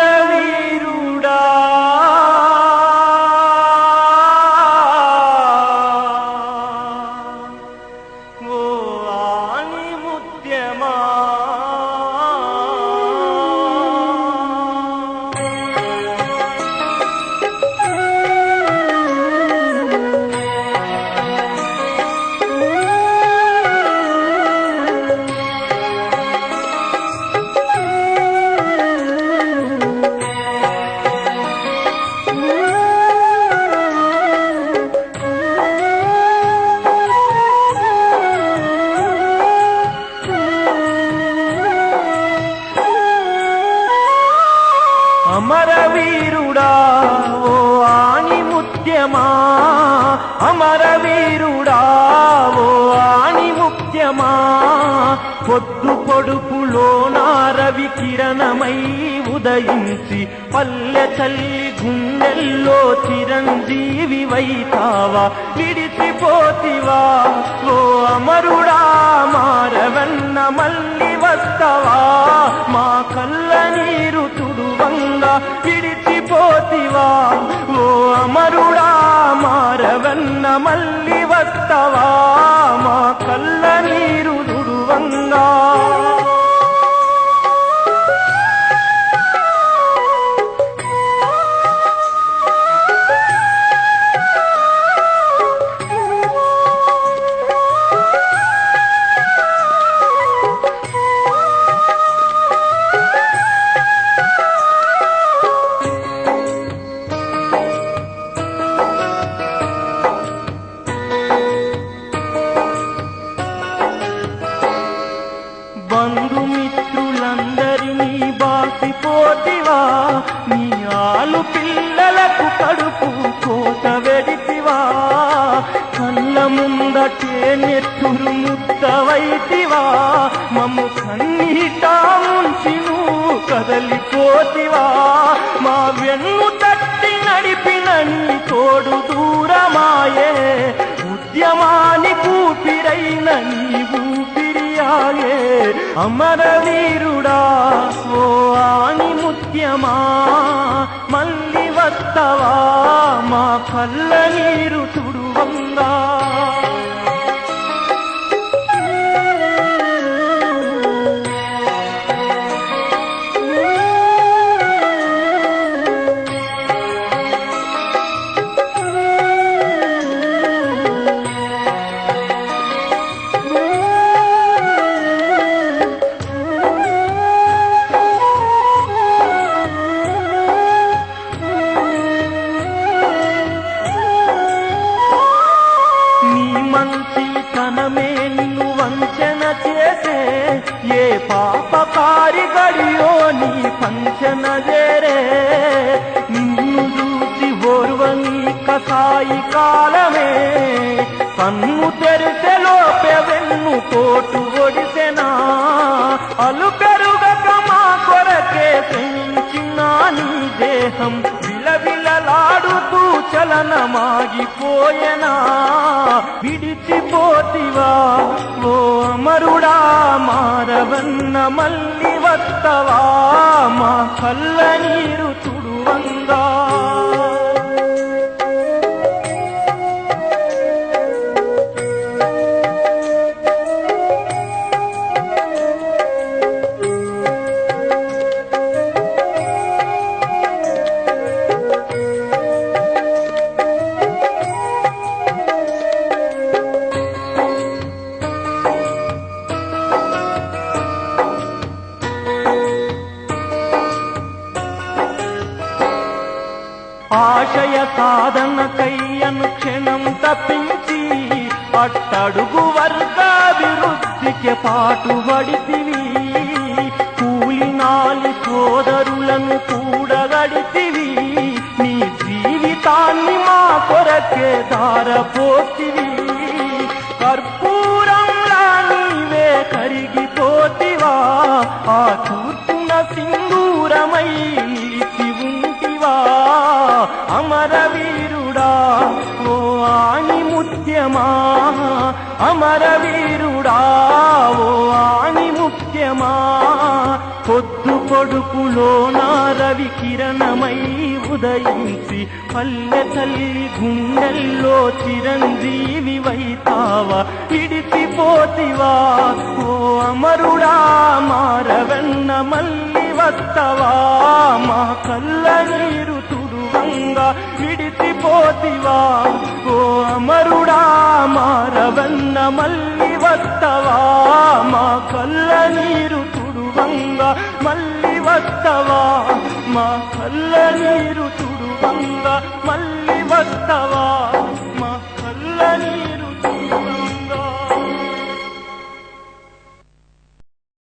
అమరవీరుడా ఓ ఆణిముత్యమా అమరవీరుడా ఓ ఆణిముత్యమా అమరవీరుడా ఓ ఆణిముత్యమా పొద్దు పొడుపులోన రవి కిరణమై ఉదయించి పల్లె తల్లి గుండెల్లో చిరంజీవి వైతావా విడిచిపోతివా ఓ అమరుడా మారవన్న మళ్ళీ వస్తావా మా కళ్ళ నీరు తుడువంగా విడిచిపోతివా ఓ అమరుడా మారవన్న మళ్ళీ వస్తావా మా కళ్ళ నీరు తుడువంగా బంధుమిత్రులందరినీ బాసిపోతివా నీ ఆలు పిల్లలకు కడుపు కోత వెడితివా కళ్ళ ముందటే నెత్తురు ముద్దవైతివా మమ్ము కన్నీటా ముంచి నువ్వు కదలిపోతివా మా వెన్ను తట్టి నడిపిన నీ తోడు దూరమాయే ఉద్యమాని కూపిరైన నీ ఊపిరియాయే అమరవీరుడా ఓ ఆణిముత్యమా మళ్ళీ వస్తావా మా కళ్ళ నీరు తుడువంగా మంచితనమే నిన్ను వంచన చేసే ఏ పాపకారి గడియో నీ పంచన చేరే నిన్ను చూసి ఓర్వని కసాయి కాలమే కన్ను తెరిసే లోపే వెన్ను కోటు ఒడిసెనా అలు పెరుగక మా కొరకే పెంచిన నీ దేహం విలవిలలాడుతూ చలనమాగిపోయెనా విడిచిపోతివా ఓ అమరుడా మారవన్న మళ్ళీ వస్తావా మా కళ్ళ నీరు తుడువంగా ఆశయ సాధనకై అనుక్షణం తప్పించి అట్టడుగు వర్గాభివృద్ధికి పాటుపడితివి కూలినాలి సోదరులను కూడగడితివి నీ జీవితాన్ని మా కొరకే దారపోతివి కర్పూరంలా నీవే కరిగిపోతివా ఆ తూర్పున సింధూరమై నిలిచి ఉంటివా అమరవీరుడా ఓ ఆణిముత్యమా అమరవీరుడా ఓ ఆణిముత్యమా పొద్దు పొడుపులోన రవి కిరణమై ఉదయించి పల్లె తల్లి గుండెల్లో చిరంజీవి వైతావా విడిసిపోతివా ఓ అమరుడా మారవెన్న మళ్ళీ వస్తవా మా కళ్ళ నీరు తుడువంగా విడిసిపోతివా ఓ అమరుడా మారవెన్న మళ్ళీ వస్తవా మా కళ్ళ నీరు తుడువంగా మళ్ళీ వస్తవా మా కళ్ళ నీరు తుడువంగా మళ్ళీ